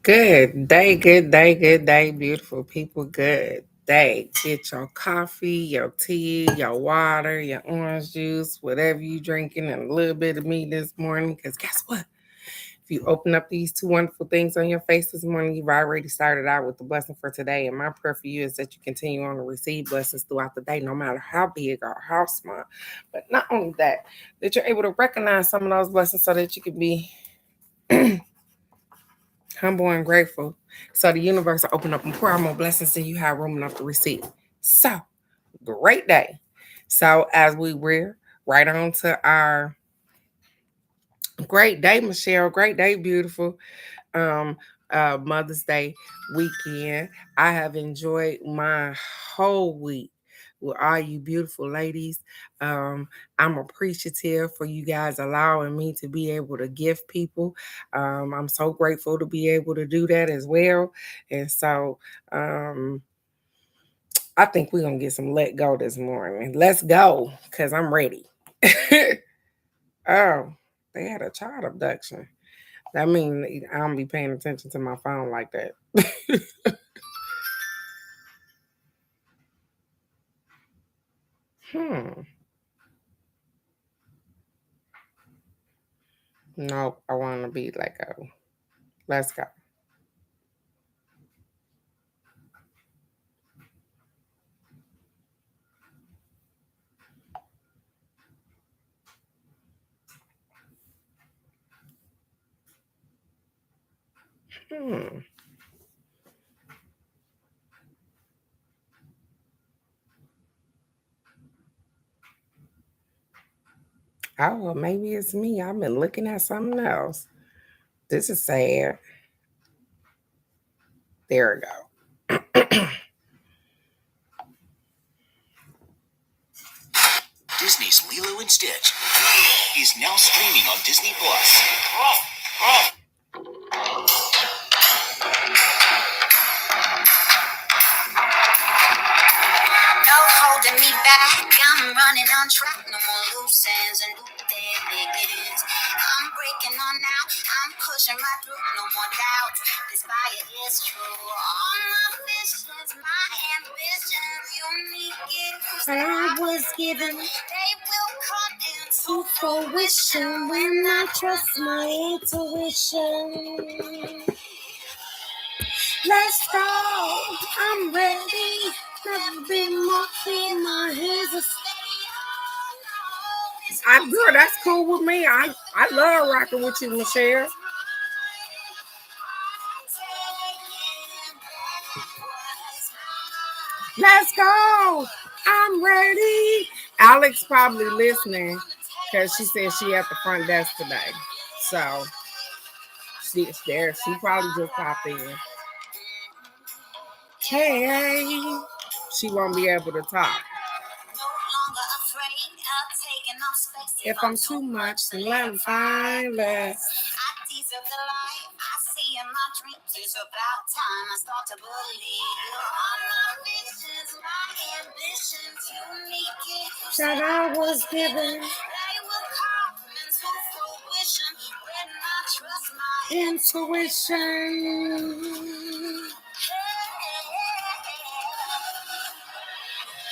Good day, beautiful people. Good day. Get your coffee, your tea, your water, your orange juice, whatever you drinking, and a little bit of me this morning. Because guess what? If you open up these two wonderful things on your face this morning, you've already started out with the blessing for today. And my prayer for you is that you continue on to receive blessings throughout the day, no matter how big or how small. But not only that, that you're able to recognize some of those blessings so that you can be humble and grateful. So the universe will open up and pour out more blessings than you have room enough to receive. So, great day. So, as we rear right on to our great day, Michelle. Great day, beautiful. Um, Mother's Day weekend. I have enjoyed my whole week with all you beautiful ladies. I'm appreciative for you guys allowing me to be able to gift people. I'm so grateful to be able to do that as well. And so I think we're going to get some let go this morning. Let's go because I'm ready. Oh, they had a child abduction. That means I don't be paying attention to my phone like that. hmm. Nope, I want to be let go. Let's go. Hmm. Oh, well, maybe it's me. I've been looking at something else. This is sad. There we go. Disney's Lilo and Stitch is now streaming on Disney Plus. No holding me back. I'm running on track. No more loose ends and dead negatives. I'm breaking on now. I'm pushing right through. No more doubt. This fire is true. All my visions, my ambitions, unique gifts that I was given. They will come into fruition when I trust my intuition. Let's go. I'm ready. Never been more clear. My hands are steady. I'm good. That's cool with me. I love rocking with you, Michelle. Let's go. I'm ready. Alex probably listening because she said she at the front desk today. So she's there. She probably just popped in. Hey, she won't be able to talk. If I'm too much, then let him find less. I deserve the life I see in my dreams. It's about time I start to believe. All my visions, my ambitions, unique gifts that I was given. They will come into fruition when I trust my intuition.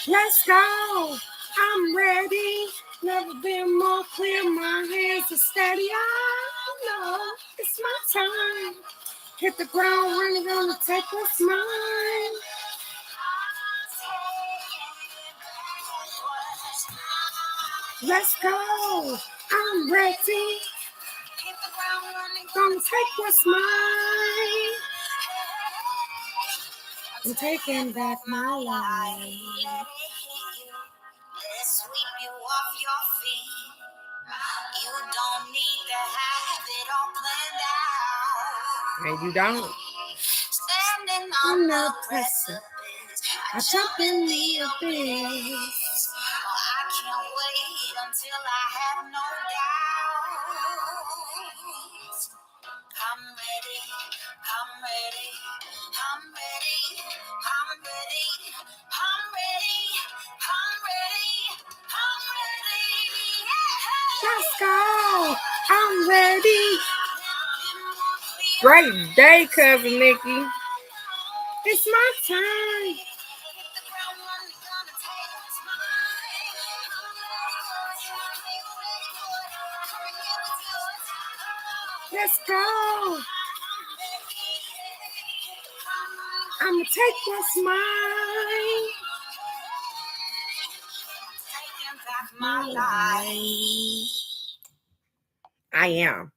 Let's go. I'm ready. Never been more clear. My hands are steady. Oh no, it's my time. Hit the ground running, gonna take what's mine. Let's go. I'm ready. Hit the ground running, gonna take what's mine. I'm taking back my life. Let's sweep you off your feet. You don't need to have it all planned out. And you don't. Standing on the precipice, I jump in the abyss. I can't wait until I have no doubt. I'm ready, I'm ready, I'm ready, I'm ready, I'm ready, I'm ready, I'm ready. Yeah. Let's go. I'm ready. Great day, cousin Nikki. It's my time. Let's go. I'ma take what's mine. I am.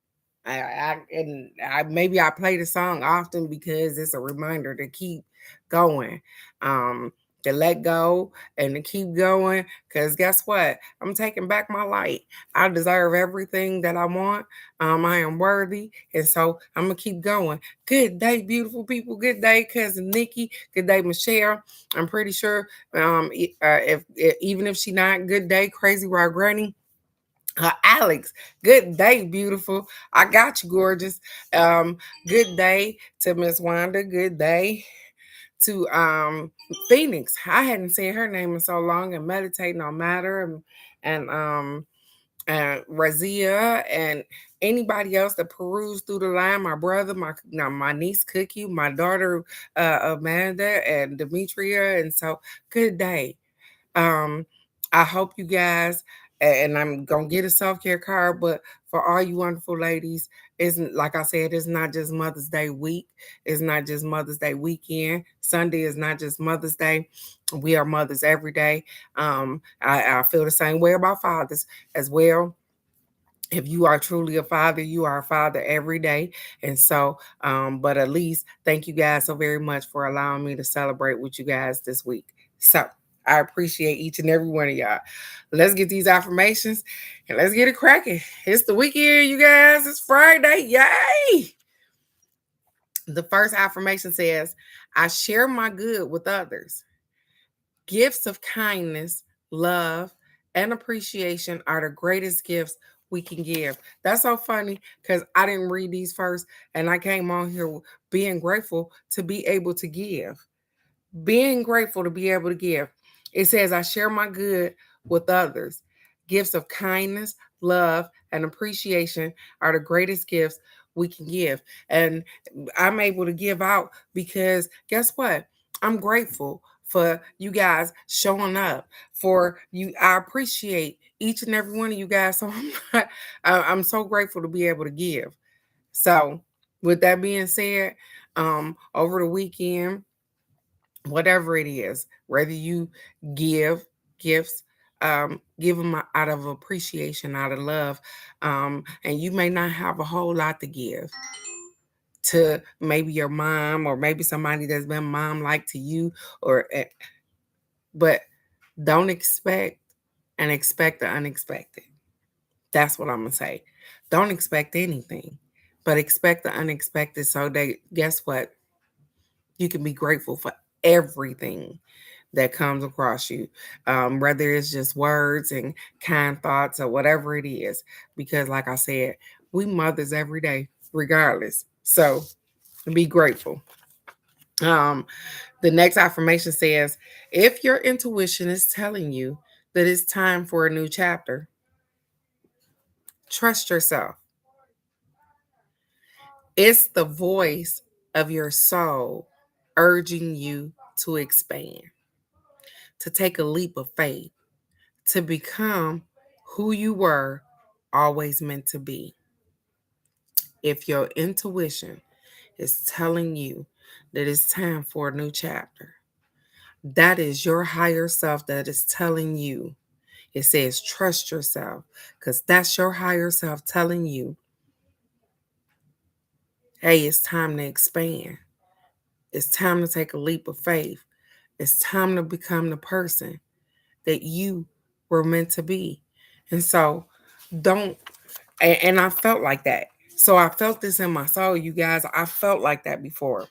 I maybe I play the song often because it's a reminder to keep going, to let go and to keep going. Because guess what? I'm taking back my light. I deserve everything that I want. I am worthy, and so I'm gonna keep going. Good day, beautiful people. Good day, cousin Nikki. Good day, Michelle. I'm pretty sure, if even if she not, good day, crazy raw granny. Alex, good day, beautiful. I got you, gorgeous. Um, good day to Miss Wanda. Good day to Phoenix. I hadn't seen her name in so long, and meditating on matter and Razia and anybody else that perused through the line. My brother, my niece Cookie, my daughter Amanda, and Demetria. And so, good day. Um, I hope you guys, and I'm gonna get a self care card, but for all you wonderful ladies, isn't like I said, it's not just Mother's Day week, it's not just Mother's Day weekend. Sunday is not just Mother's Day. We are mothers every day. I feel the same way about fathers as well. If you are truly a father, you are a father every day. And so, but at least thank you guys so very much for allowing me to celebrate with you guys this week. So I appreciate each and every one of y'all. Let's get these affirmations and let's get it cracking. It's the weekend, you guys. It's Friday. Yay! The first affirmation says, I share my good with others. Gifts of kindness, love, and appreciation are the greatest gifts we can give. That's so funny because I didn't read these first and I came on here being grateful to be able to give. Being grateful to be able to give. It says, I share my good with others. Gifts of kindness, love, and appreciation are the greatest gifts we can give. And I'm able to give out because guess what? I'm grateful for you guys showing up for you. I appreciate each and every one of you guys. So I'm so grateful to be able to give. So with that being said, over the weekend, whatever it is, whether you give gifts, give them out of appreciation, out of love, and you may not have a whole lot to give to maybe your mom or maybe somebody that's been mom like to you, but don't expect and expect the unexpected. That's what I'm gonna say. Don't expect anything, but expect the unexpected. So they guess what? You can be grateful for everything that comes across you, whether it's just words and kind thoughts or whatever it is. Because, like I said, we mothers every day, regardless. So be grateful. Um, the next affirmation says, if your intuition is telling you that it's time for a new chapter, trust yourself. It's the voice of your soul urging you to expand, to take a leap of faith, to become who you were always meant to be. If your intuition is telling you that it's time for a new chapter, that is your higher self that is telling you. It says, trust yourself, because that's your higher self telling you, hey, it's time to expand. It's time to take a leap of faith. It's time to become the person that you were meant to be. And so don't, and I felt like that. So I felt this in my soul, you guys. I felt like that before,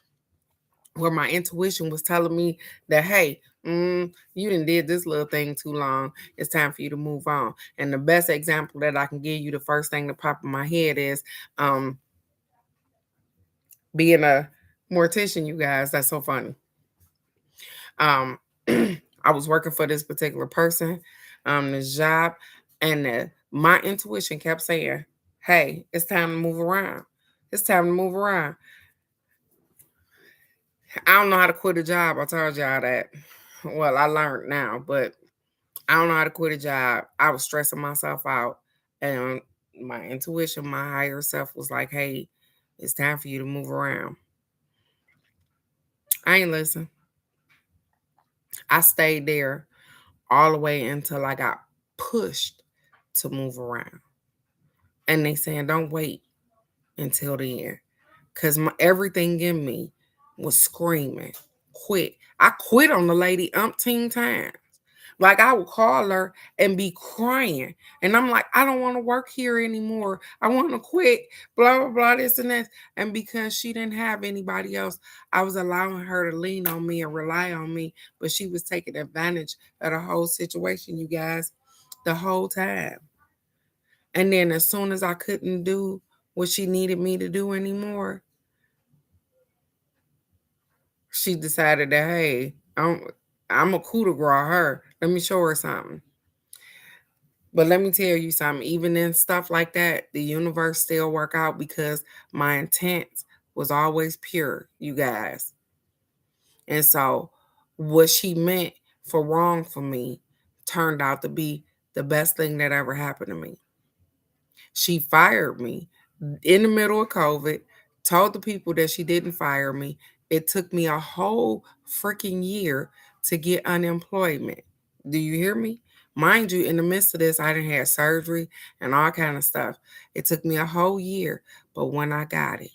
where my intuition was telling me that, hey, you didn't did this little thing too long. It's time for you to move on. And the best example that I can give you, the first thing that popped in my head is being a mortician, you guys. That's so funny. Um, I was working for this particular person, this job, and my intuition kept saying, hey, it's time to move around. It's time to move around. I don't know how to quit a job. I told y'all that. Well, I learned now, but I don't know how to quit a job. I was stressing myself out, and my intuition, my higher self was like, hey, it's time for you to move around. I ain't listen. I stayed there all the way until I got pushed to move around. And they saying, don't wait until the end. Because everything in me was screaming, quit. I quit on the lady umpteen times. Like I would call her and be crying. And I'm like, I don't want to work here anymore. I want to quit, blah, blah, blah, this and that. And because she didn't have anybody else, I was allowing her to lean on me and rely on me. But she was taking advantage of the whole situation, you guys, the whole time. And then as soon as I couldn't do what she needed me to do anymore, she decided that, hey, I'm a coup de grace her. Let me show her something. But let me tell you something, even in stuff like that, the universe still work out because my intent was always pure, you guys. And so what she meant for wrong for me turned out to be the best thing that ever happened to me. She fired me in the middle of COVID, told the people that she didn't fire me. It took me a whole freaking year to get unemployment. Do you hear me? Mind you, in the midst of this, I didn't have surgery and all kind of stuff. It took me a whole year, but when I got it,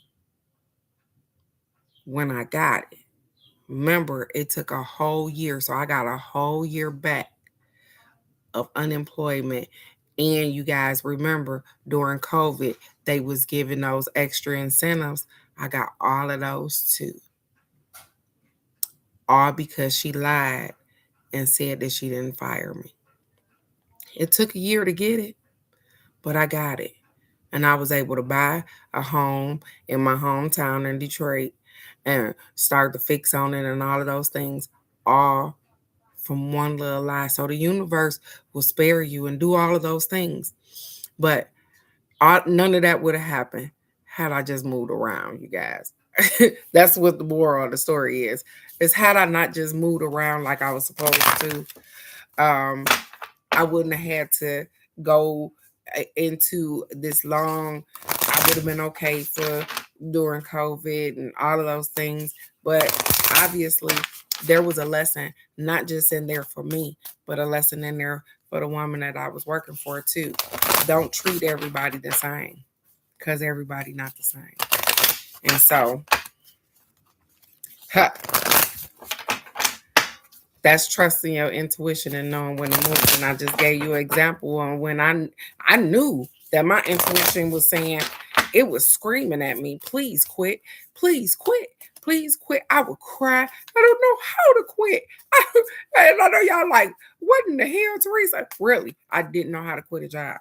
remember, it took a whole year. So I got a whole year back of unemployment. And you guys remember during COVID, they was giving those extra incentives. I got all of those too. All because she lied and said that she didn't fire me. It took a year to get it, but I got it. And I was able to buy a home in my hometown in Detroit and start to fix on it and all of those things, all from one little lie. So the universe will spare you and do all of those things. But none of that would have happened had I just moved around, you guys. That's what the moral of the story is. Is had I not just moved around like I was supposed to, I wouldn't have had to go into this long. I would have been okay for during COVID and all of those things. But obviously, there was a lesson, not just in there for me, but a lesson in there for the woman that I was working for too. Don't treat everybody the same, because everybody not the same. And so, that's trusting your intuition and knowing when to move. And I just gave you an example on when I knew that my intuition was saying, it was screaming at me, please quit, please quit, please quit. I would cry. I don't know how to quit. And I know y'all like, what in the hell, Teresa? Really, I didn't know how to quit a job.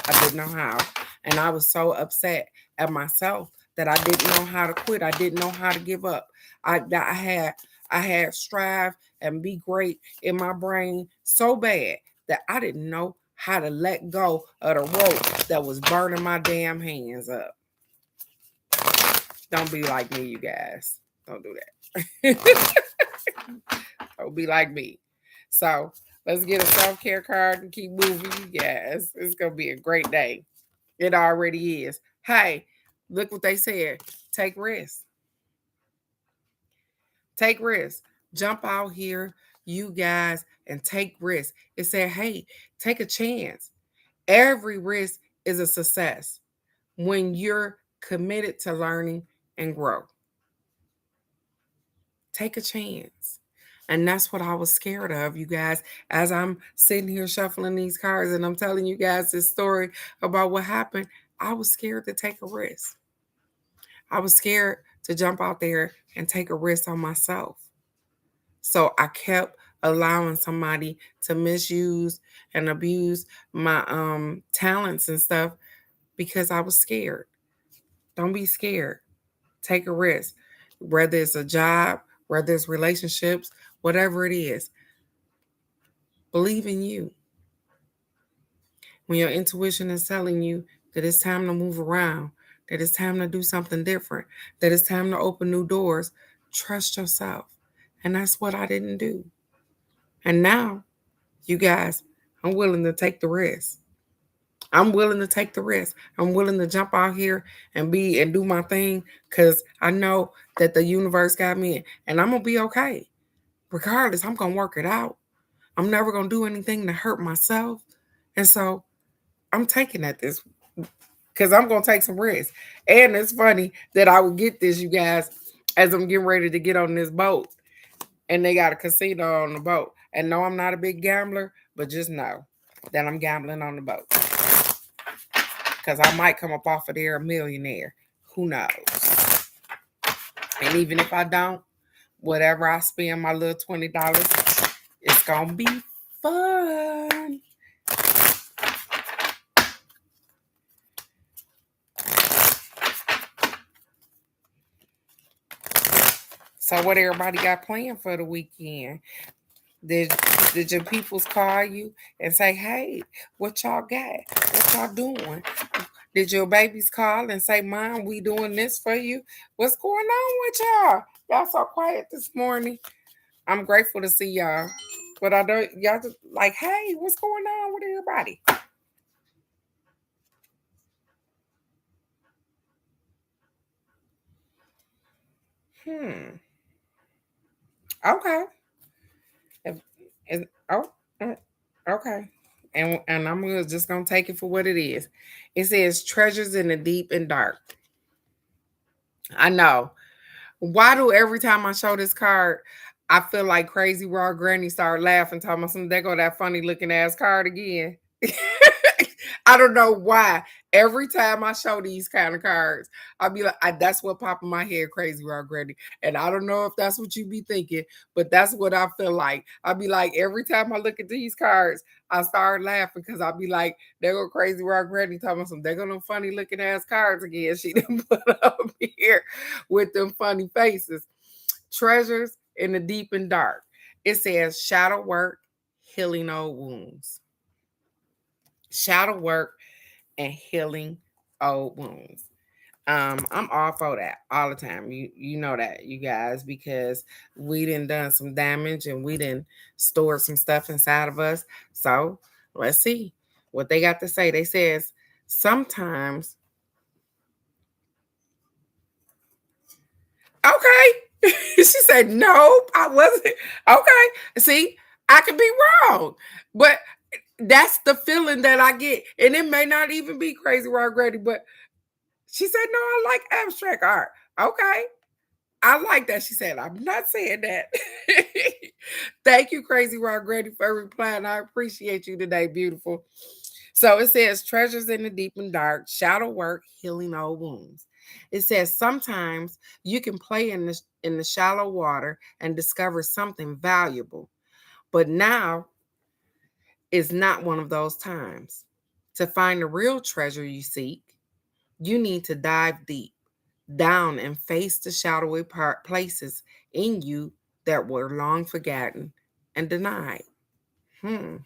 I didn't know how. And I was so upset at myself that I didn't know how to quit. I didn't know how to give up. I had strive and be great in my brain so bad that I didn't know how to let go of the rope that was burning my damn hands up. Don't be like me, you guys. Don't do that. Don't be like me. So let's get a self-care card and keep moving, you guys. It's going to be a great day. It already is. Hey, look what they said. Take risks. Take risks. Jump out here, you guys, and take risks. It said, hey, take a chance. Every risk is a success when you're committed to learning and grow. Take a chance. And that's what I was scared of, you guys, as I'm sitting here shuffling these cards and I'm telling you guys this story about what happened. I was scared to take a risk. I was scared to jump out there and take a risk on myself. So I kept allowing somebody to misuse and abuse my talents and stuff because I was scared. Don't be scared. Take a risk. Whether it's a job, whether it's relationships, whatever it is. Believe in you. When your intuition is telling you that it's time to move around, that it's time to do something different, that it's time to open new doors. Trust yourself. And that's what I didn't do. And now, you guys, I'm willing to take the risk. I'm willing to take the risk. I'm willing to jump out here and do my thing because I know that the universe got me and I'm gonna be okay. Regardless, I'm gonna work it out. I'm never gonna do anything to hurt myself. And so I'm taking at this because I'm gonna take some risks. And it's funny that I would get this, you guys, as I'm getting ready to get on this boat. And they got a casino on the boat. And no, I'm not a big gambler, but just know that I'm gambling on the boat. Because I might come up off of there a millionaire. Who knows? And even if I don't, whatever I spend my little $20, it's going to be fun. So what everybody got planned for the weekend? Did your peoples call you and say, hey, what y'all got? What y'all doing? Did your babies call and say, Mom, we doing this for you? What's going on with y'all? Y'all so quiet this morning. I'm grateful to see y'all. But I don't, y'all just like, hey, what's going on with everybody? Okay. Oh, okay. And I'm just gonna take it for what it is. It says treasures in the deep and dark. I know. Why do every time I show this card, I feel like Crazy Raw Granny start laughing, talking about some, there go that funny looking ass card again. I don't know why. Every time I show these kind of cards, I'll be like, that's what pop in my head, Crazy Raw Granny. And I don't know if that's what you be thinking, but that's what I feel like. I'll be like, every time I look at these cards, I start laughing because I'll be like, there go Crazy Raw Granny talking about some, there go them funny looking ass cards again. She didn't put up here with them funny faces. Treasures in the deep and dark. It says shadow work, healing old wounds. Shadow work and healing old wounds. I'm all for that all the time. You know that, you guys, because we done some damage and we done stored some stuff inside of us. So let's see what they got to say. They says sometimes. Okay. She said, nope, I wasn't. Okay. See, I could be wrong. But that's the feeling that I get. And it may not even be Crazy Raw Granny, but she said, no, I like abstract art. Okay. I like that. She said, I'm not saying that. Thank you, Crazy Raw Granny, for replying. I appreciate you today, beautiful. So it says treasures in the deep and dark, shadow work, healing old wounds. It says sometimes you can play in the shallow water and discover something valuable. But now is not one of those times. To find the real treasure you seek, you need to dive deep down and face the shadowy places in you that were long forgotten and denied. Hmm.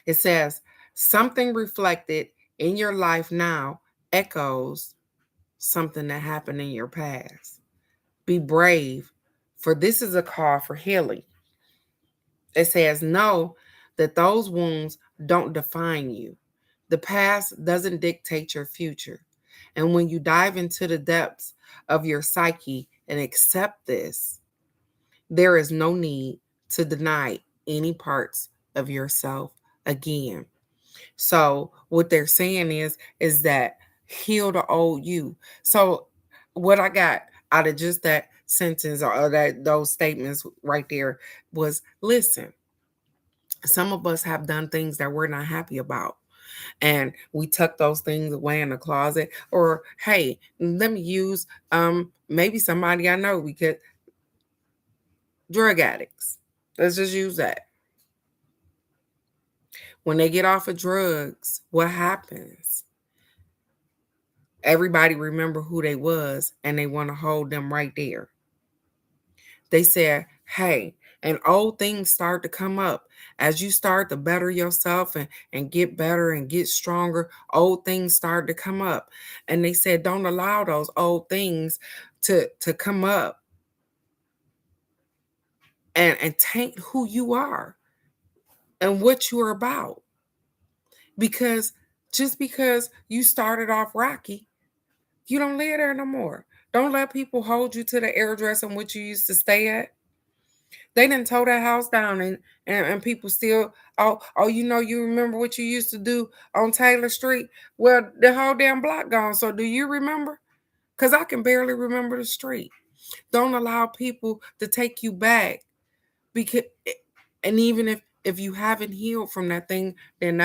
It says, something reflected in your life now echoes something that happened in your past. Be brave, for this is a call for healing. It says, know that those wounds don't define you. The past doesn't dictate your future. And when you dive into the depths of your psyche and accept this, there is no need to deny any parts of yourself again. So what they're saying is that heal the old you. So what I got out of just that sentence or that those statements right there was, listen, some of us have done things that we're not happy about, and we tuck those things away in the closet. Or hey, let me use maybe somebody I know, because drug addicts, let's just use that. When they get off of drugs, what happens? Everybody remember who they was and they want to hold them right there. They said, hey, and old things start to come up. As you start to better yourself and get better and get stronger, old things start to come up. And they said, don't allow those old things to come up and taint who you are and what you're about. Because just because you started off rocky, you don't live there no more. Don't let people hold you to the address in which you used to stay at. They didn't tow that house down and people still, you remember what you used to do on Taylor Street? Well, the whole damn block gone. So do you remember? Because I can barely remember the street. Don't allow people to take you back. Because and even if you haven't healed from that thing, then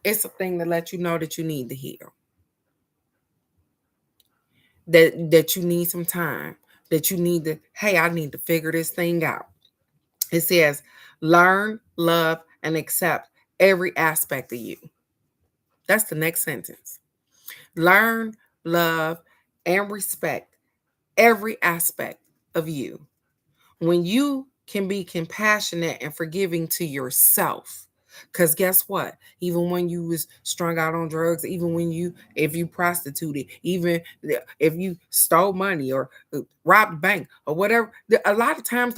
it's a thing to let you know that you need to heal. That you need some time. That you need to, hey, I need to figure this thing out. It says, learn, love, and accept every aspect of you. That's the next sentence. Learn, love, and respect every aspect of you. When you can be compassionate and forgiving to yourself, because guess what? Even when you was strung out on drugs, if you prostituted, even if you stole money or robbed a bank or whatever, a lot of times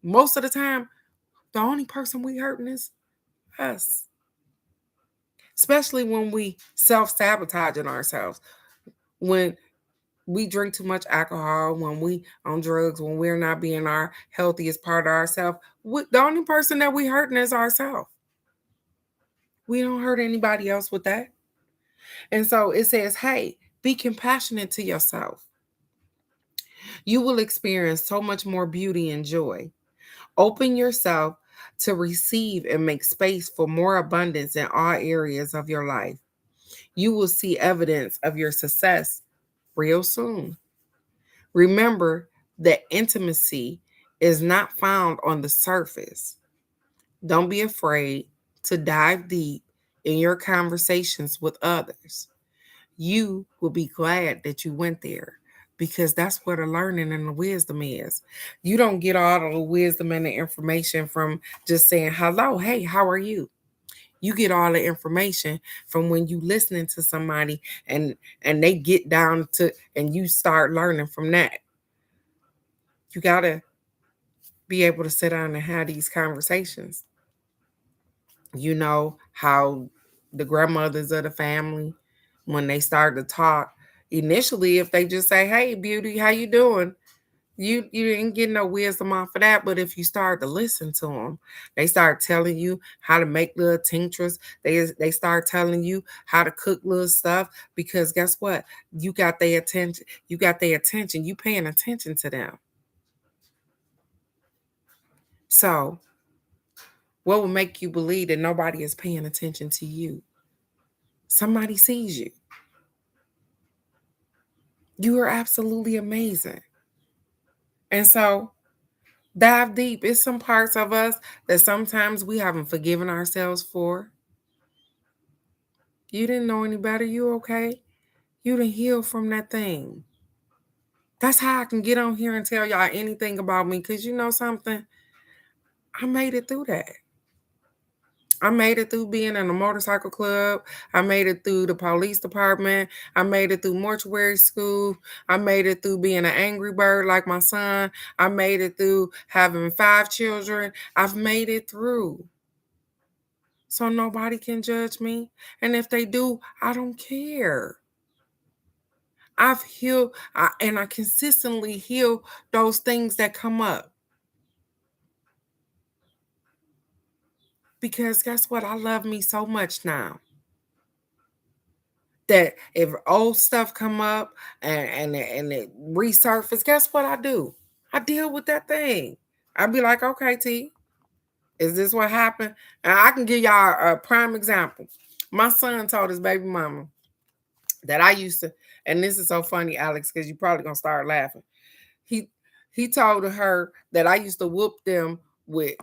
most of the time, the only person we hurting is us. Especially when we self-sabotaging ourselves. When we drink too much alcohol, when we on drugs, when we're not being our healthiest part of ourselves, the only person that we hurting is ourselves. We don't hurt anybody else with that. And so it says, hey, be compassionate to yourself. You will experience so much more beauty and joy. Open yourself to receive and make space for more abundance in all areas of your life. You will see evidence of your success real soon. Remember that intimacy is not found on the surface. Don't be afraid to dive deep in your conversations with others. You will be glad that you went there because that's where the learning and the wisdom is. You don't get all of the wisdom and the information from just saying, hello, hey, how are you? You get all the information from when you listening to somebody and they get down to and you start learning from that. You gotta be able to sit down and have these conversations. You know how the grandmothers of the family, when they start to talk, initially, if they just say, "Hey, beauty, how you doing?" You didn't get no wisdom off of that, but if you start to listen to them, they start telling you how to make little tinctures. They start telling you how to cook little stuff because guess what? You got their attention. You got their attention. You paying attention to them. So, what will make you believe that nobody is paying attention to you? Somebody sees you. You are absolutely amazing. And so, dive deep. It's some parts of us that sometimes we haven't forgiven ourselves for. You didn't know any better. You okay? You didn't heal from that thing. That's how I can get on here and tell y'all anything about me. Because you know something? I made it through that. I made it through being in a motorcycle club. I made it through the police department. I made it through mortuary school. I made it through being an angry bird like my son. I made it through having 5 children. I've made it through. So nobody can judge me. And if they do, I don't care. I've healed and I consistently heal those things that come up. Because guess what? I love me so much now that if old stuff come up and it resurface, guess what I do? I deal with that thing. I'd be like, okay, T, is this what happened? And I can give y'all a prime example. My son told his baby mama that I used to, and this is so funny, Alex, because you're probably gonna start laughing. He told her that I used to whoop them with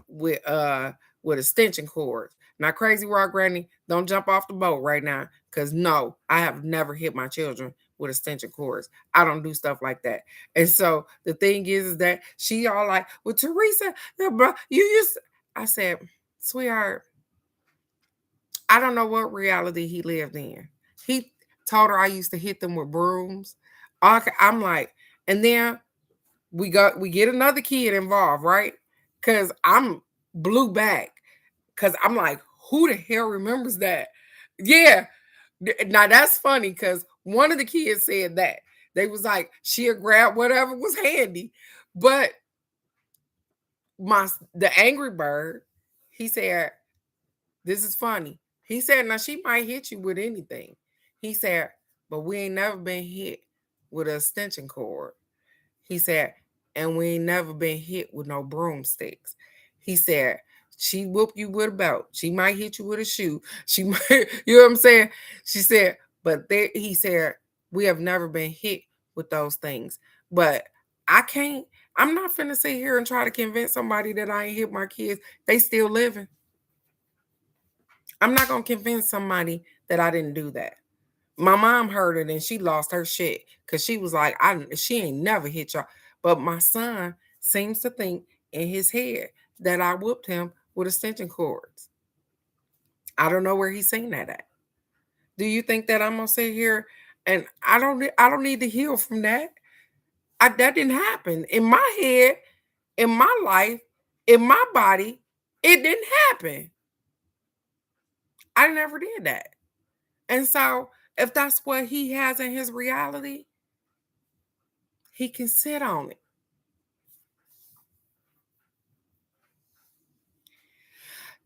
extension cords. Now, Crazy Rock Granny, don't jump off the boat right now, because no, I have never hit my children with extension cords. I don't do stuff like that. And so the thing is that she all like, well, Teresa, you used. I said, sweetheart, I don't know what reality he lived in. He told her I used to hit them with brooms. I'm like, and then we get another kid involved, right? Because I'm blew back. Because I'm like, who the hell remembers that? Yeah. Now that's funny because one of the kids said that. They was like, she'll grab whatever was handy. But the angry bird, he said, this is funny. He said, now she might hit you with anything. He said, but we ain't never been hit with an extension cord. He said, and we ain't never been hit with no broomsticks. He said, she whoop you with a belt. She might hit you with a shoe. She might, you know what I'm saying? She said, but he said, we have never been hit with those things. But I'm not finna sit here and try to convince somebody that I ain't hit my kids. They still living. I'm not gonna convince somebody that I didn't do that. My mom heard it and she lost her shit because she was like, she ain't never hit y'all. But my son seems to think in his head that I whooped him with extension cords. I don't know where he's seen that at. Do you think that I'm gonna sit here and I don't need to heal from that? That didn't happen. In my head, in my life, in my body, it didn't happen. I never did that. And so if that's what he has in his reality, he can sit on it.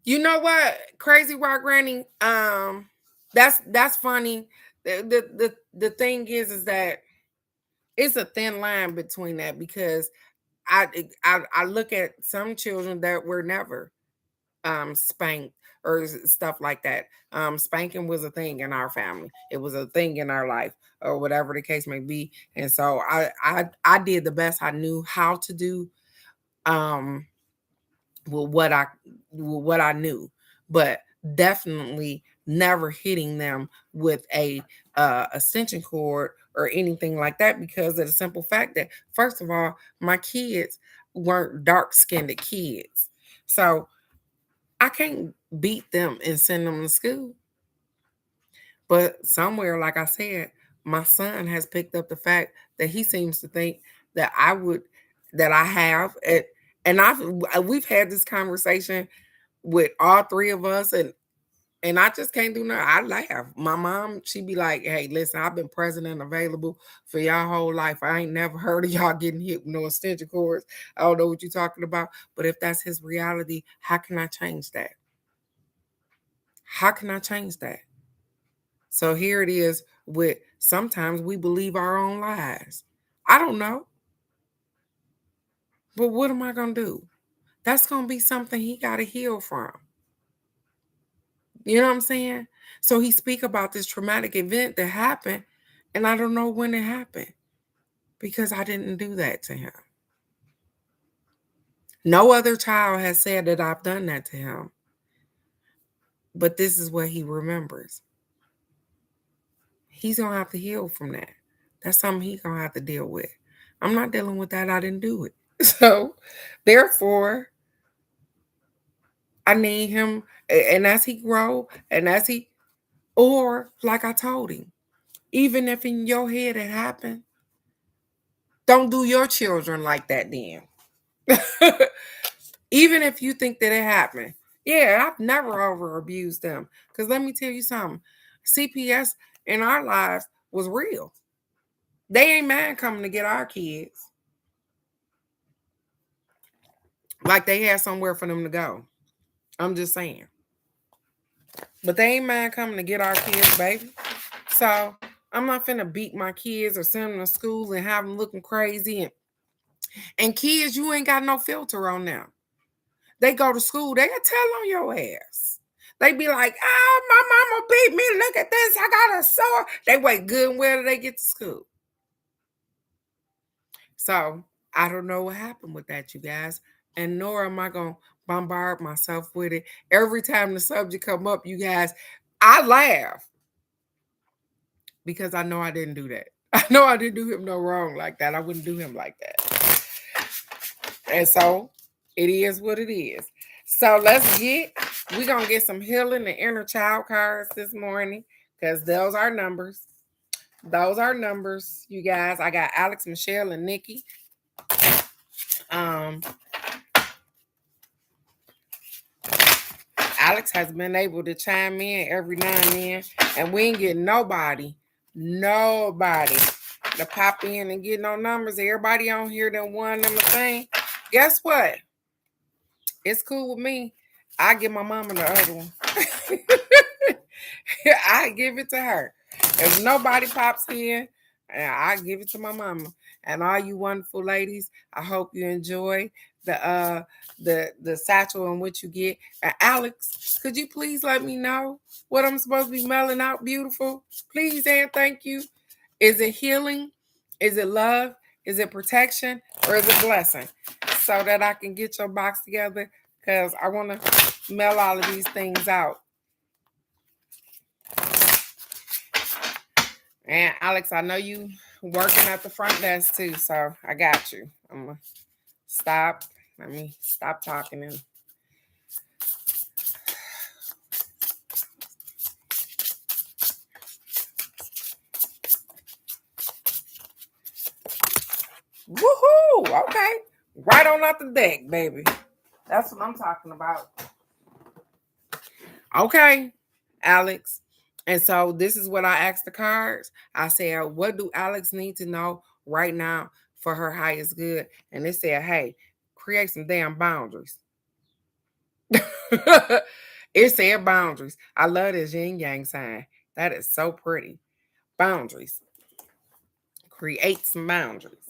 You know what, Crazy Rock Granny? That's funny. The thing is that it's a thin line between that because I look at some children that were never spanked or stuff like that. Spanking was a thing in our family. It was a thing in our life, or whatever the case may be. And so I did the best I knew how to do. Um, with what I knew, but definitely never hitting them with a extension cord or anything like that because of the simple fact that first of all, my kids weren't dark skinned kids, so I can't beat them and send them to school. But somewhere, like I said, my son has picked up the fact that he seems to think that I have, and we've had this conversation with all three of us, and I just can't do nothing. I laugh. My mom, she be like, "Hey, listen, I've been present and available for y'all whole life. I ain't never heard of y'all getting hit with no extension cords. I don't know what you're talking about. But if that's his reality, how can I change that? How can I change that?" So here it is with sometimes we believe our own lies. I don't know, but what am I going to do? That's going to be something he got to heal from. You know what I'm saying? So he speak about this traumatic event that happened, and I don't know when it happened because I didn't do that to him. No other child has said that I've done that to him, but this is what he remembers. He's going to have to heal from that. That's something he's going to have to deal with. I'm not dealing with that. I didn't do it. So, therefore, I need him, and as he grow, and as he, or like I told him, even if in your head it happened, don't do your children like that then. Even if you think that it happened. Yeah, I've never over abused them. Because let me tell you something, CPS in our lives was real. They ain't mad coming to get our kids. Like they had somewhere for them to go. I'm just saying. But they ain't mind coming to get our kids, baby. So I'm not finna beat my kids or send them to school and have them looking crazy. And kids, you ain't got no filter on them. They go to school, they can tell on your ass. They be like, oh, my mama beat me. Look at this. I got a sore. They wait good and well till they get to school. So I don't know what happened with that, you guys. And nor am I going to bombard myself with it. Every time the subject come up, you guys, I laugh because I know I didn't do that. I know I didn't do him no wrong like that. I wouldn't do him like that. And so it is what it is. So we're going to get some healing and inner child cards this morning because those are numbers. Those are numbers, you guys. I got Alex, Michelle, and Nikki. Alex has been able to chime in every now and then, and we ain't getting nobody to pop in and get no numbers. Everybody on here that won them a thing. Guess what? It's cool with me. I give my mama the other one. I give it to her. If nobody pops in, I give it to my mama. And all you wonderful ladies, I hope you enjoy the satchel in which you get. Alex, could you please let me know what I'm supposed to be mailing out, beautiful? Please and thank you. Is it healing? Is it love? Is it protection? Or is it blessing? So that I can get your box together because I want to mail all of these things out. And Alex, I know you working at the front desk too, so I got you. I'm gonna stop. Let me stop talking and woohoo! Okay, right on out the deck, baby. That's what I'm talking about. Okay, Alex. And so this is what I asked the cards. I said, what do Alex need to know right now for her highest good? And they said, hey, create some damn boundaries. It said boundaries. I love this yin yang sign. That is so pretty. Boundaries. Create some boundaries.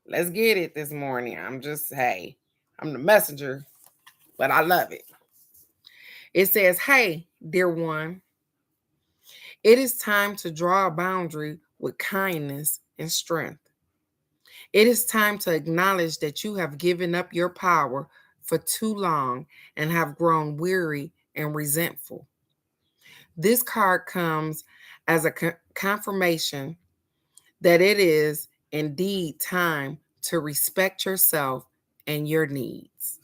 Let's get it this morning. I'm the messenger, but I love it. It says, hey, dear one, it is time to draw a boundary with kindness and strength. It is time to acknowledge that you have given up your power for too long and have grown weary and resentful. This card comes as a confirmation that it is indeed time to respect yourself and your needs.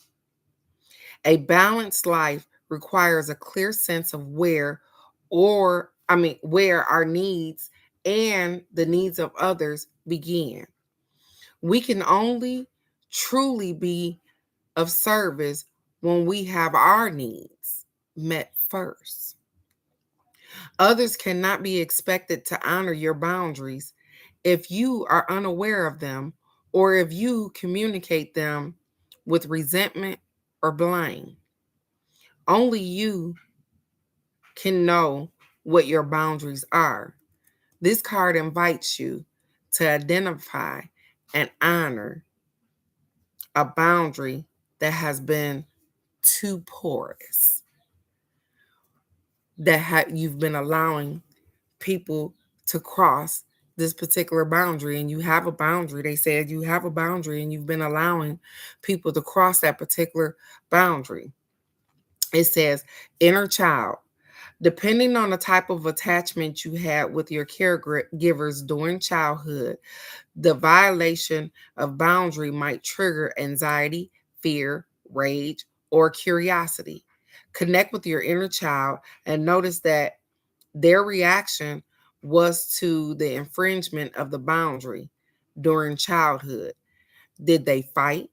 A balanced life requires a clear sense of where our needs and the needs of others begin. We can only truly be of service when we have our needs met first. Others cannot be expected to honor your boundaries if you are unaware of them or if you communicate them with resentment or blame. Only you can know what your boundaries are. This card invites you to identify and honor a boundary that has been too porous, that you've been allowing people to cross this particular boundary. And you have a boundary. They said you have a boundary and you've been allowing people to cross that particular boundary. It says inner child. Depending on the type of attachment you had with your caregivers during childhood, the violation of boundary might trigger anxiety, fear, rage, or curiosity. Connect with your inner child and notice that their reaction was to the infringement of the boundary during childhood. Did they fight,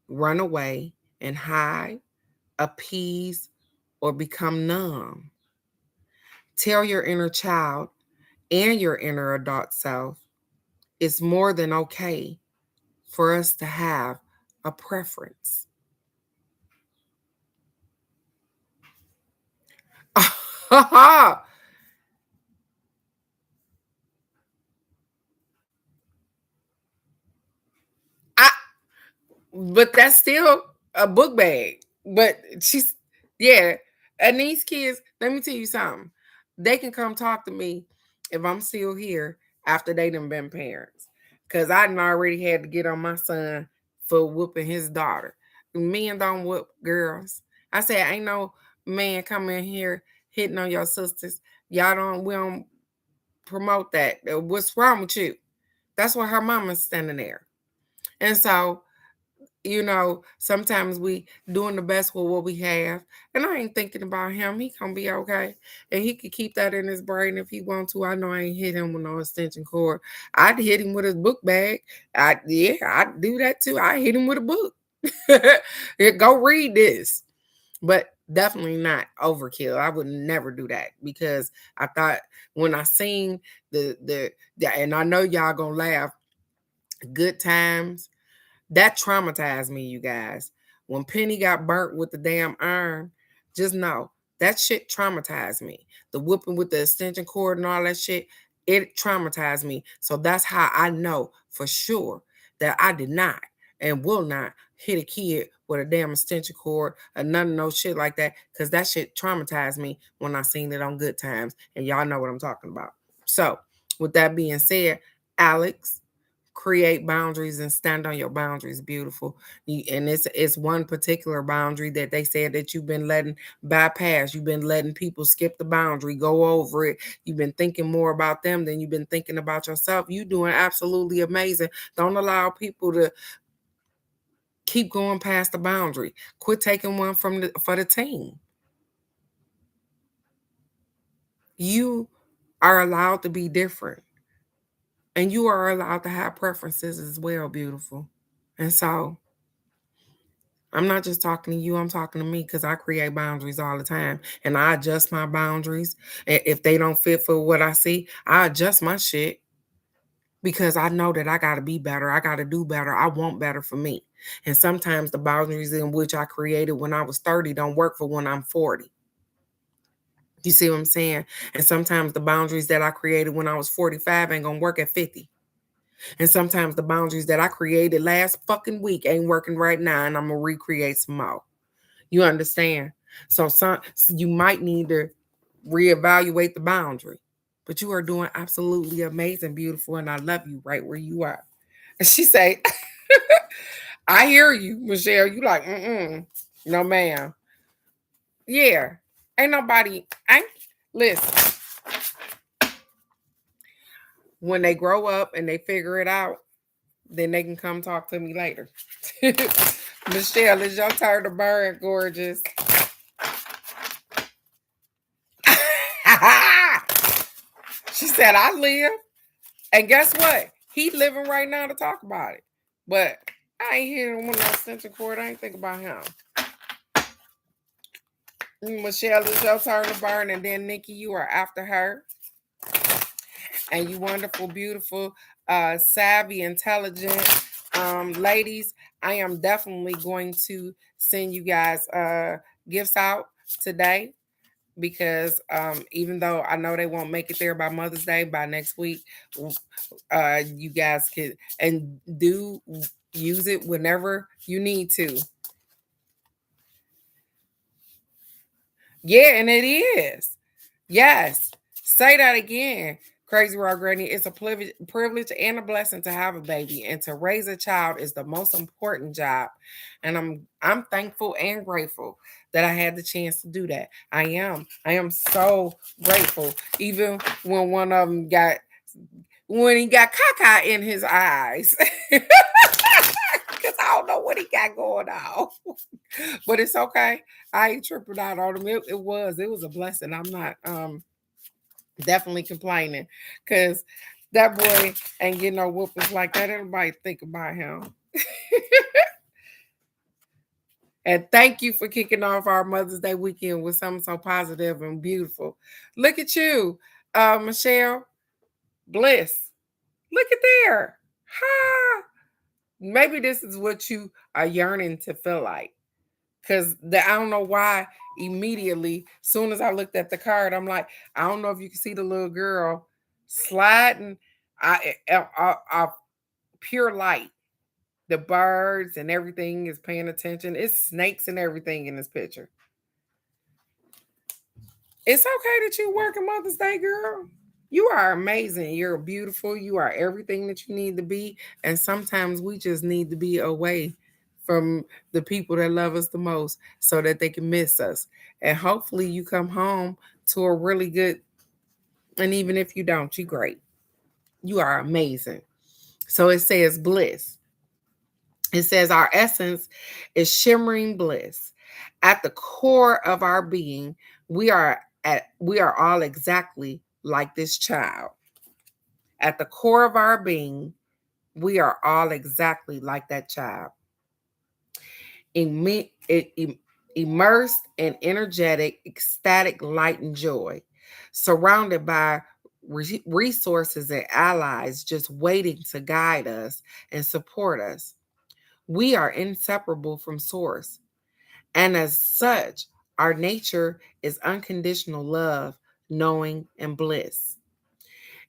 run away, and hide, appease, or become numb? Tell your inner child and your inner adult self it's more than okay for us to have a preference. But that's still a book bag. But and these kids, let me tell you something. They can come talk to me if I'm still here after they done been parents. Because I done already had to get on my son for whooping his daughter. men don't whoop girls. I said, ain't no man coming here hitting on your sisters. We don't promote that. What's wrong with you? That's why her mama's standing there. And so, sometimes we doing the best with what we have. And I ain't thinking about him. He gonna be okay. And he could keep that in his brain if he want to. I know I ain't hit him with no extension cord. I'd hit him with his book bag. I'd do that too. I hit him with a book. Go read this. But definitely not overkill. I would never do that because I thought when I seen the and I know y'all gonna laugh, Good Times, that traumatized me, you guys. When Penny got burnt with the damn iron, just know that shit traumatized me. The whooping with the extension cord and all that shit, it traumatized me. So that's how I know for sure that I did not and will not hit a kid with a damn extension cord or none of no shit like that, because that shit traumatized me when I seen it on Good Times, and y'all know what I'm talking about. So with that being said, Alex, create boundaries and stand on your boundaries. Beautiful. And it's one particular boundary that they said that you've been letting bypass. You've been letting people skip the boundary, go over it. You've been thinking more about them than you've been thinking about yourself. You doing absolutely amazing. Don't allow people to keep going past the boundary. Quit taking one for the team. You are allowed to be different. And you are allowed to have preferences as well, beautiful. And so I'm not just talking to you, I'm talking to me, because I create boundaries all the time and I adjust my boundaries. And if they don't fit for what I see, I adjust my shit because I know that I got to be better. I got to do better. I want better for me. And sometimes the boundaries in which I created when I was 30 don't work for when I'm 40. You see what I'm saying? And sometimes the boundaries that I created when I was 45 ain't going to work at 50. And sometimes the boundaries that I created last fucking week ain't working right now, and I'm going to recreate some more. You understand? So you might need to reevaluate the boundary. But you are doing absolutely amazing, beautiful, and I love you right where you are. And she say, I hear you, Michelle. You like, no, ma'am. Yeah. Listen. When they grow up and they figure it out, then they can come talk to me later. Michelle, it's your turn to burn, gorgeous. She said, I live. And guess what? He living right now to talk about it. But I ain't hearing one of those extension cord. I ain't think about him. Michelle, it's your turn to burn. And then Nikki, you are after her. And you wonderful, beautiful, savvy, intelligent ladies. I am definitely going to send you guys gifts out today, because even though I know they won't make it there by Mother's Day, by next week, you guys can and do use it whenever you need to. Yeah, and it is. Yes. Say that again. Crazy Raw Granny. It's a privilege and a blessing to have a baby, and to raise a child is the most important job. And I'm thankful and grateful that I had the chance to do that. I am so grateful. Even when one of them when he got caca in his eyes. Because I don't know what he got going on. But it's okay. I ain't tripping out on him. It was a blessing. I'm not definitely complaining, because that boy ain't getting no whoopings like that. Everybody think about him. And thank you for kicking off our Mother's Day weekend with something so positive and beautiful. Look at you, Michelle Bliss. Look at there. Ha! Maybe this is what you are yearning to feel like. Because I don't know why immediately, soon as I looked at the card, I'm like, I don't know if you can see the little girl sliding pure light. The birds and everything is paying attention. It's snakes and everything in this picture. It's okay that you working Mother's Day, girl. You are amazing. You're beautiful. You are everything that you need to be. And sometimes we just need to be away from the people that love us the most so that they can miss us. And hopefully you come home to a really good, and even if you don't, you great. You are amazing. So it says bliss. It says our essence is shimmering bliss. At the core of our being, we are all exactly like this child. At the core of our being, we are all exactly like that child. Immersed in energetic, ecstatic light and joy, surrounded by resources and allies just waiting to guide us and support us. We are inseparable from Source, and as such, our nature is unconditional love, knowing, and bliss.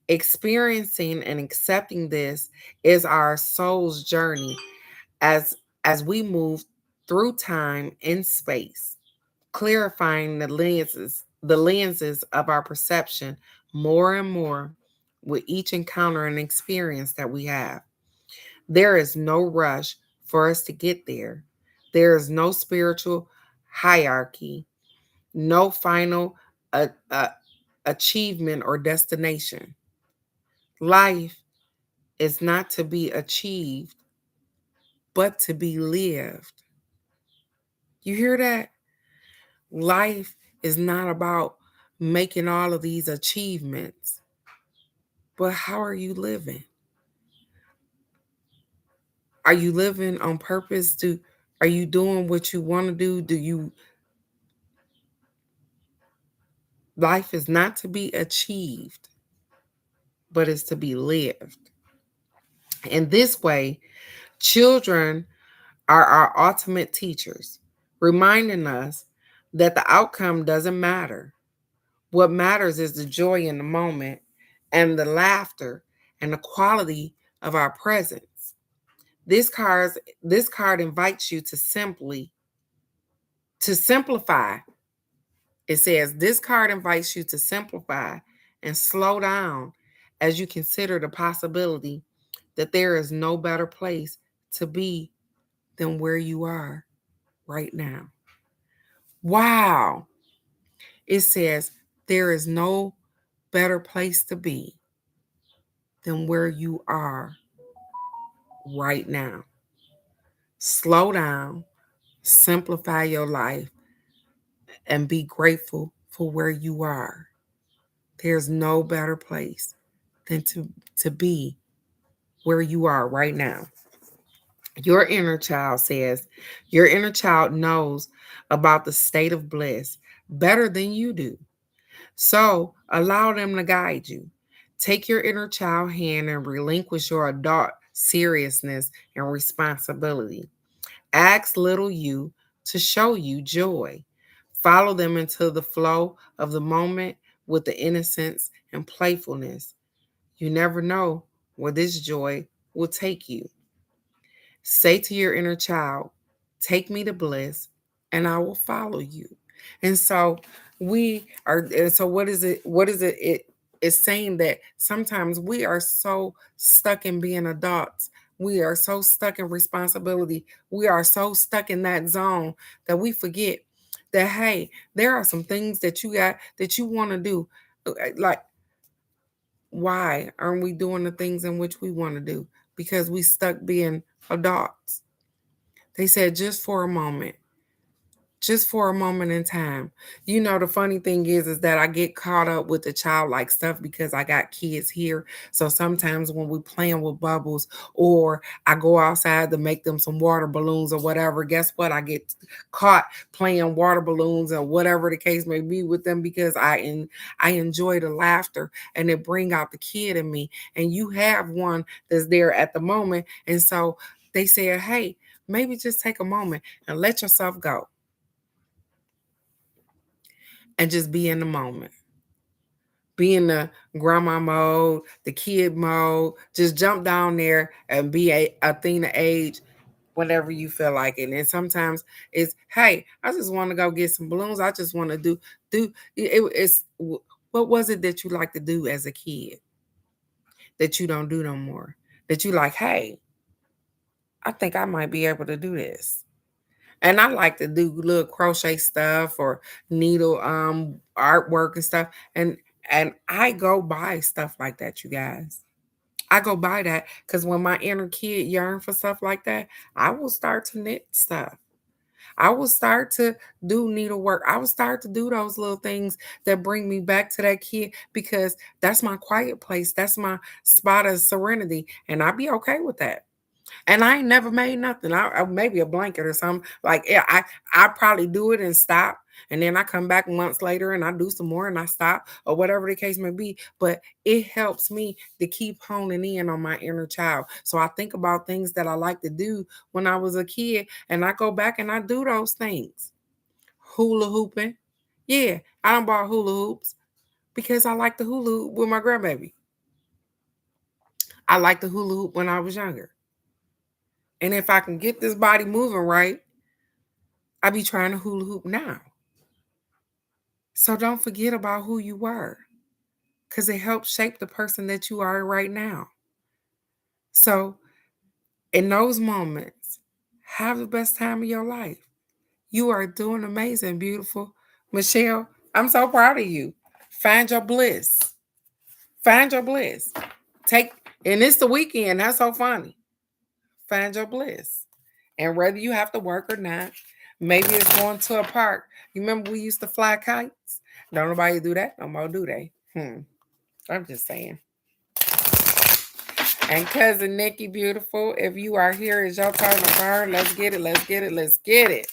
Experiencing and accepting this is our soul's journey as we move through time and space, clarifying the lenses of our perception more and more with each encounter and experience that we have. There is no rush for us to get there. There is no spiritual hierarchy, no final uh, uh, achievement or destination. Life is not to be achieved, but to be lived. You hear that? Life is not about making all of these achievements, but how are you living? Are you living on purpose? Are you doing what you want to do? Life is not to be achieved, but it's to be lived. In this way, children are our ultimate teachers, reminding us that the outcome doesn't matter. What matters is the joy in the moment and the laughter and the quality of our presence. This card invites you to simplify. It says this card invites you to simplify and slow down as you consider the possibility that there is no better place to be than where you are right now. Wow. It says there is no better place to be than where you are right now. Slow down, simplify your life, and be grateful for where you are. There's no better place than to be where you are right now. Your inner child says, your inner child knows about the state of bliss better than you do. So allow them to guide you. Take your inner child hand and relinquish your adult seriousness and responsibility. Ask little you to show you joy. Follow them into the flow of the moment with the innocence and playfulness. You never know where this joy will take you. Say to your inner child, take me to bliss and I will follow you. And so what is it? What is it? It is saying that sometimes we are so stuck in being adults. We are so stuck in responsibility. We are so stuck in that zone that we forget that, hey, there are some things that you got that you want to do. Like, why aren't we doing the things in which we want to do? Because we stuck being adults. They said just for a moment in time. You know, the funny thing is that I get caught up with the childlike stuff because I got kids here. So sometimes when we playing with bubbles or I go outside to make them some water balloons or whatever, guess what? I get caught playing water balloons or whatever the case may be with them because I enjoy the laughter and it bring out the kid in me. And you have one that's there at the moment. And so they said, hey, maybe just take a moment and let yourself go and just be in the moment. Be in the grandma mode, the kid mode. Just jump down there and be a thing of age whenever you feel like it. And sometimes it's, hey, I just want to go get some balloons. I just want to it's what was it that you like to do as a kid that you don't do no more? That you like, hey, I think I might be able to do this. And I like to do little crochet stuff or needle artwork and stuff. And I go buy stuff like that, you guys. I go buy that because when my inner kid yearn for stuff like that, I will start to knit stuff. I will start to do needlework. I will start to do those little things that bring me back to that kid because that's my quiet place. That's my spot of serenity. And I'll be okay with that. And I ain't never made nothing. Maybe a blanket or something. Like yeah, I probably do it and stop, and then I come back months later and I do some more and I stop or whatever the case may be. But it helps me to keep honing in on my inner child. So I think about things that I like to do when I was a kid, and I go back and I do those things. Hula hooping, yeah, I don't buy hula hoops because I like the hula hoop with my grandbaby. I like the hula hoop when I was younger. And if I can get this body moving right, I be trying to hula hoop now. So don't forget about who you were because it helps shape the person that you are right now. So in those moments, have the best time of your life. You are doing amazing, beautiful. Michelle, I'm so proud of you. Find your bliss. Find your bliss. Take, and it's the weekend. That's so funny. Find your bliss. And whether you have to work or not, maybe it's going to a park. You remember we used to fly kites? Don't nobody do that no more, do they? I'm just saying. And cousin Nikki, beautiful, if you are here, it's your turn to burn. Let's get it. Let's get it. Let's get it.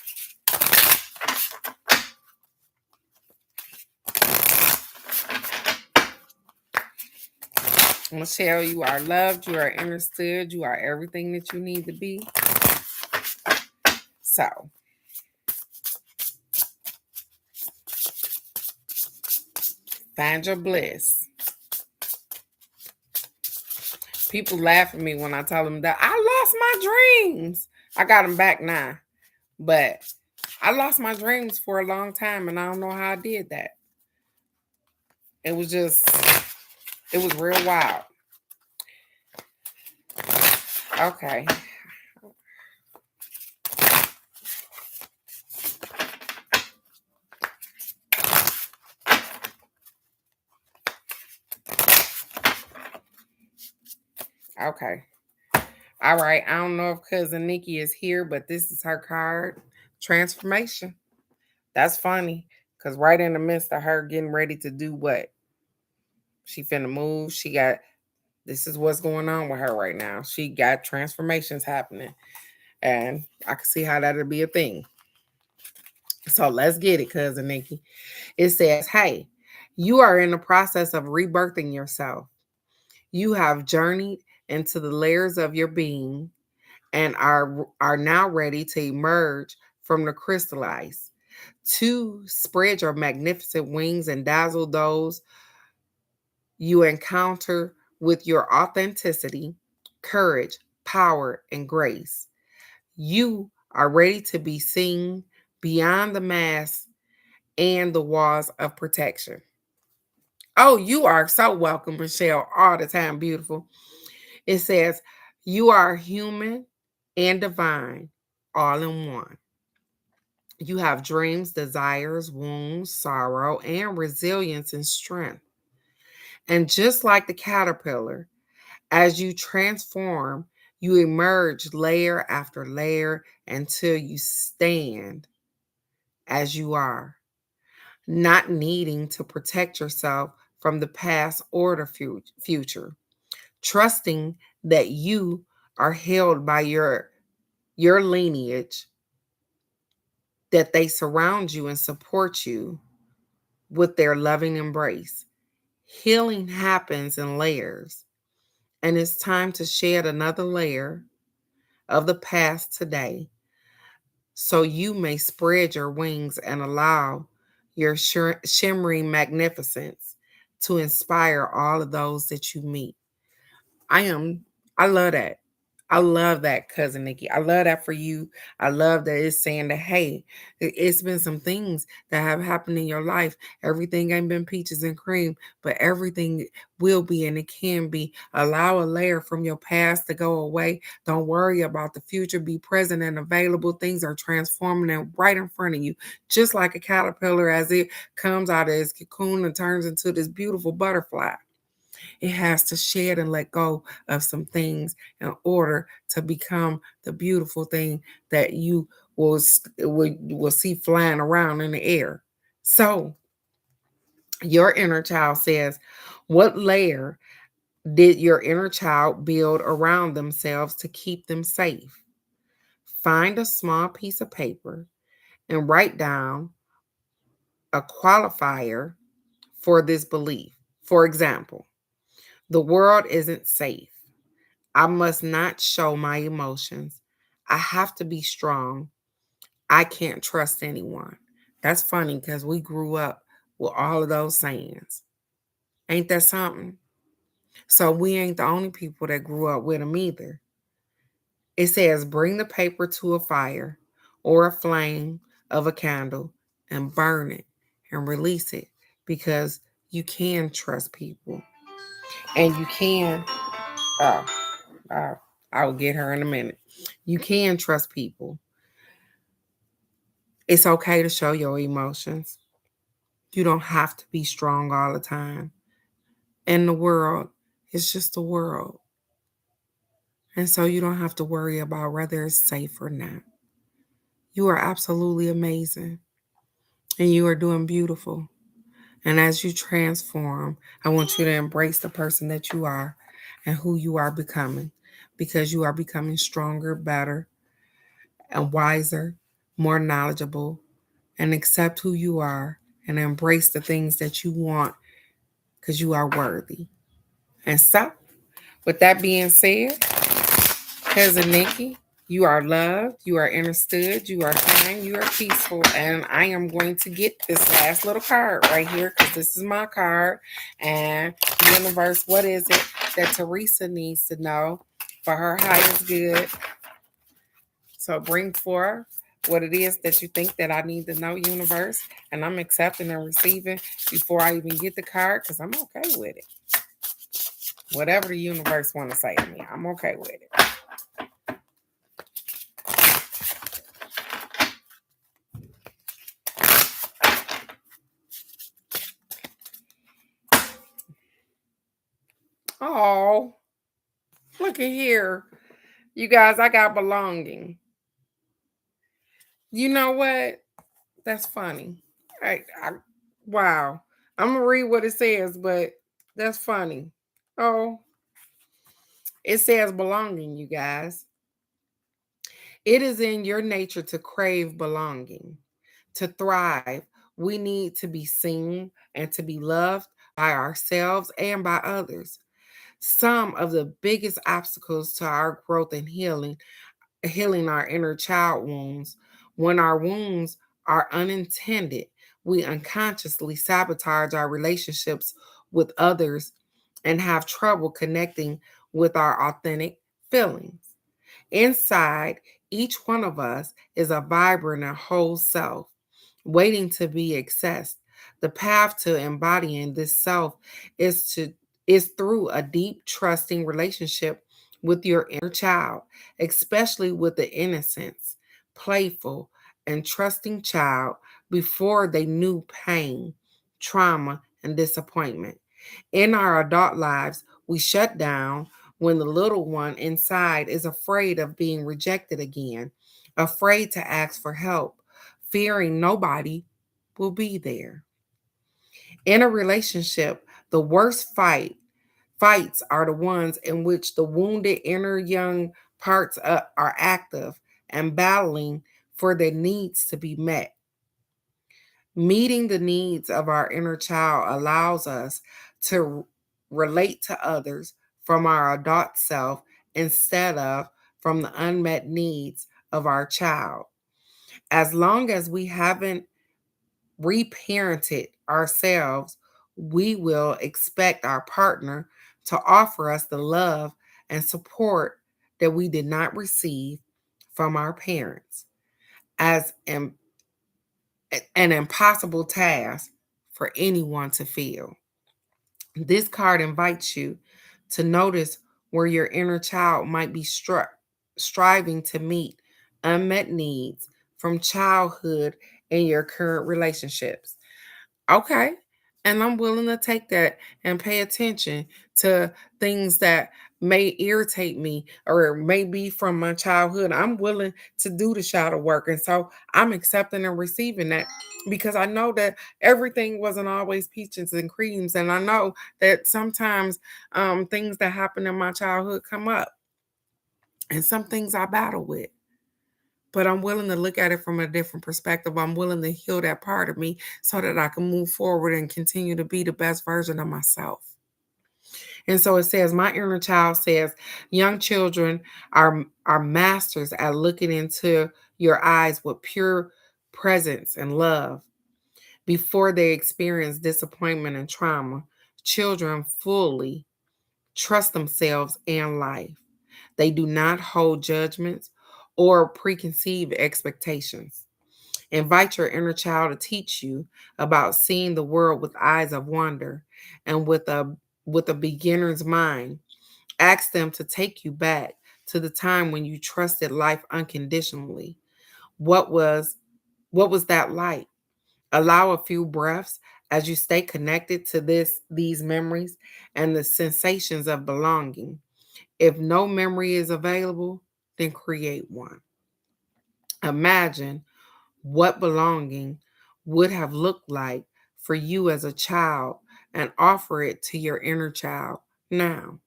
Michelle, you are loved. You are understood. You are everything that you need to be. So, find your bliss. People laugh at me when I tell them that I lost my dreams. I got them back now. But I lost my dreams for a long time and I don't know how I did that. It was real wild. Okay. Okay. All right. I don't know if cousin Nikki is here, but this is her card. Transformation. That's funny. Because right in the midst of her getting ready to do what? She finna move. This is what's going on with her right now. She got transformations happening. And I can see how that'll be a thing. So let's get it, cousin Nikki. It says, hey, you are in the process of rebirthing yourself. You have journeyed into the layers of your being and are now ready to emerge from the crystallized to spread your magnificent wings and dazzle those you encounter with your authenticity, courage, power, and grace. You are ready to be seen beyond the mask and the walls of protection. Oh, you are so welcome, Michelle, all the time, beautiful. It says, you are human and divine, all in one. You have dreams, desires, wounds, sorrow, and resilience and strength. And just like the caterpillar, as you transform, you emerge layer after layer until you stand as you are, not needing to protect yourself from the past or the future, trusting that you are held by your lineage, that they surround you and support you with their loving embrace. Healing happens in layers, and it's time to shed another layer of the past today so you may spread your wings and allow your shimmering magnificence to inspire all of those that you meet. I love that. I love that, cousin Nikki. I love that for you. I love that it's saying that, hey, it's been some things that have happened in your life. Everything ain't been peaches and cream, but everything will be and it can be. Allow a layer from your past to go away. Don't worry about the future. Be present and available. Things are transforming and right in front of you, just like a caterpillar as it comes out of its cocoon and turns into this beautiful butterfly. It has to shed and let go of some things in order to become the beautiful thing that you will see flying around in the air. So, your inner child says, what layer did your inner child build around themselves to keep them safe? Find a small piece of paper and write down a qualifier for this belief. For example, the world isn't safe. I must not show my emotions. I have to be strong. I can't trust anyone. That's funny because we grew up with all of those sayings. Ain't that something? So we ain't the only people that grew up with them either. It says, bring the paper to a fire or a flame of a candle and burn it and release it because you can trust people and you can. Oh, I will get her in a minute. You can trust people. It's okay to show your emotions. You don't have to be strong all the time. And the world is just a world. And so you don't have to worry about whether it's safe or not. You are absolutely amazing. And you are doing beautiful. And as you transform, I want you to embrace the person that you are and who you are becoming because you are becoming stronger, better, and wiser, more knowledgeable, and accept who you are and embrace the things that you want because you are worthy. And so, with that being said, cousin Nikki, you are loved, you are understood, you are kind, you are peaceful. And I am going to get this last little card right here because this is my card. And universe, what is it that Teresa needs to know for her highest good? So bring forth what it is that you think that I need to know, universe. And I'm accepting and receiving before I even get the card because I'm okay with it. Whatever the universe want to say to me, I'm okay with it. Oh, look at here. You guys, I got belonging. You know what? That's funny. I wow. I'm gonna read what it says, but that's funny. Oh, it says belonging, you guys. It is in your nature to crave belonging. To thrive, we need to be seen and to be loved by ourselves and by others. Some of the biggest obstacles to our growth and healing our inner child wounds. When our wounds are unintended, we unconsciously sabotage our relationships with others and have trouble connecting with our authentic feelings. Inside each one of us is a vibrant and whole self waiting to be accessed. The path to embodying this self is to is through a deep trusting relationship with your inner child, especially with the innocence, playful, and trusting child before they knew pain, trauma, and disappointment. In our adult lives, we shut down when the little one inside is afraid of being rejected again, afraid to ask for help, fearing nobody will be there. In a relationship, the worst fights are the ones in which the wounded inner young parts are active and battling for their needs to be met. Meeting the needs of our inner child allows us to relate to others from our adult self instead of from the unmet needs of our child. As long as we haven't reparented ourselves, we will expect our partner to offer us the love and support that we did not receive from our parents as an impossible task for anyone to feel. This card invites you to notice where your inner child might be striving to meet unmet needs from childhood in your current relationships. Okay. And I'm willing to take that and pay attention to things that may irritate me or may be from my childhood. I'm willing to do the shadow work. And so I'm accepting and receiving that because I know that everything wasn't always peaches and creams. And I know that sometimes things that happen in my childhood come up and some things I battle with, but I'm willing to look at it from a different perspective. I'm willing to heal that part of me so that I can move forward and continue to be the best version of myself. And so it says, my inner child says, young children are masters at looking into your eyes with pure presence and love. Before they experience disappointment and trauma, children fully trust themselves and life. They do not hold judgments or preconceived expectations. Invite your inner child to teach you about seeing the world with eyes of wonder and with a beginner's mind. Ask them to take you back to the time when you trusted life unconditionally. What was what was that like? Allow a few breaths as you stay connected to these memories and the sensations of belonging. If no memory is available, then create one. Imagine what belonging would have looked like for you as a child and offer it to your inner child now.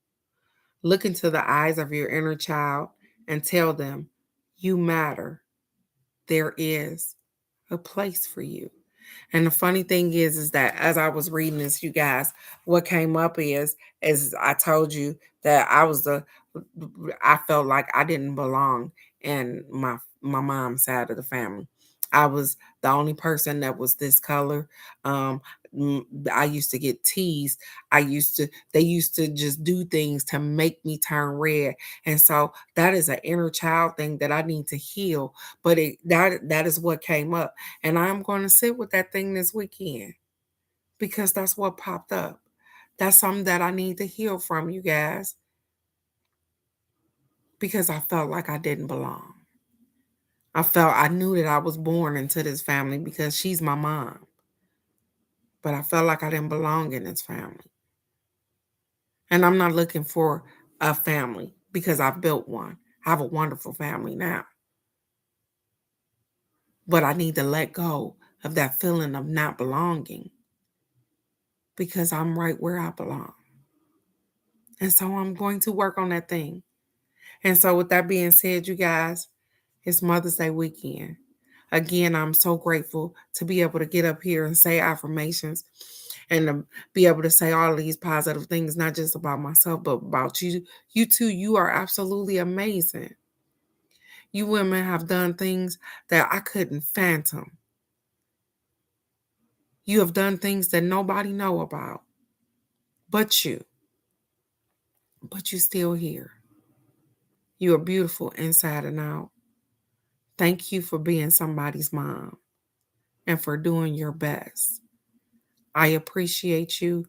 Look into the eyes of your inner child and tell them, you matter. There is a place for you. And the funny thing is that as I was reading this, you guys, what came up is I told you that I felt like I didn't belong in my mom's side of the family. I was the only person that was this color. Um, I used to get teased. They used to just do things to make me turn red. And so that is an inner child thing that I need to heal. But that is what came up. And I'm going to sit with that thing this weekend because that's what popped up. That's something that I need to heal from, you guys, because I felt like I didn't belong. I knew that I was born into this family because she's my mom, but I felt like I didn't belong in this family. And I'm not looking for a family because I've built one. I have a wonderful family now. But I need to let go of that feeling of not belonging because I'm right where I belong. And so I'm going to work on that thing. And so, with that being said, you guys, it's Mother's Day weekend. Again, I'm so grateful to be able to get up here and say affirmations and to be able to say all of these positive things, not just about myself, but about you. You too, you are absolutely amazing. You women have done things that I couldn't fathom. You have done things that nobody know about but you. But you still here. You are beautiful inside and out. Thank you for being somebody's mom and for doing your best. I appreciate you.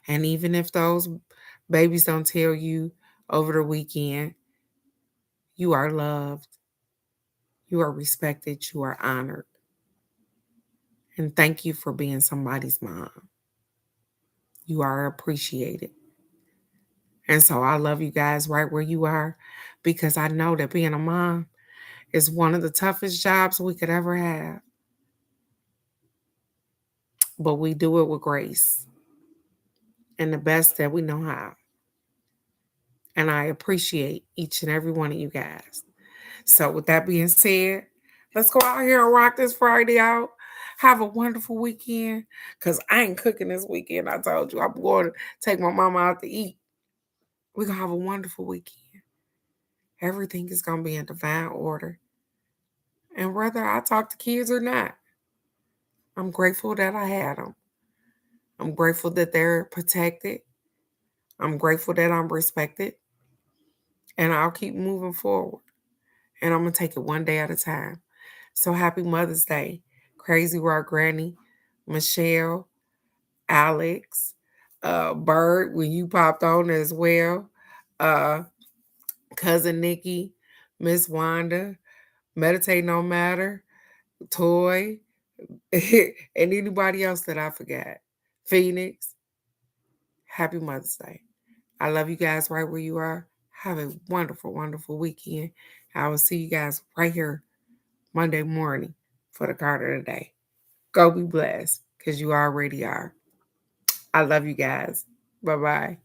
And even if those babies don't tell you over the weekend, you are loved, you are respected, you are honored. And thank you for being somebody's mom. You are appreciated. And so I love you guys right where you are because I know that being a mom is one of the toughest jobs we could ever have. But we do it with grace and the best that we know how. And I appreciate each and every one of you guys. So, with that being said, let's go out here and rock this Friday out. Have a wonderful weekend. Because I ain't cooking this weekend. I told you I'm going to take my mama out to eat. We're going to have a wonderful weekend. Everything is going to be in divine order. And whether I talk to kids or not, I'm grateful that I had them. I'm grateful that they're protected. I'm grateful that I'm respected. and I'll keep moving forward. And I'm going to take it one day at a time. So happy Mother's Day, Crazy Rock Granny, Michelle, Alex, Bird, when you popped on as well, uh, Cousin Nikki, Miss Wanda, Meditate No Matter, Toy, and anybody else that I forgot. Phoenix, happy Mother's Day. I love you guys right where you are. Have a wonderful, wonderful weekend. I will see you guys right here Monday morning for the card of the day. Go be blessed because you already are. I love you guys. Bye bye.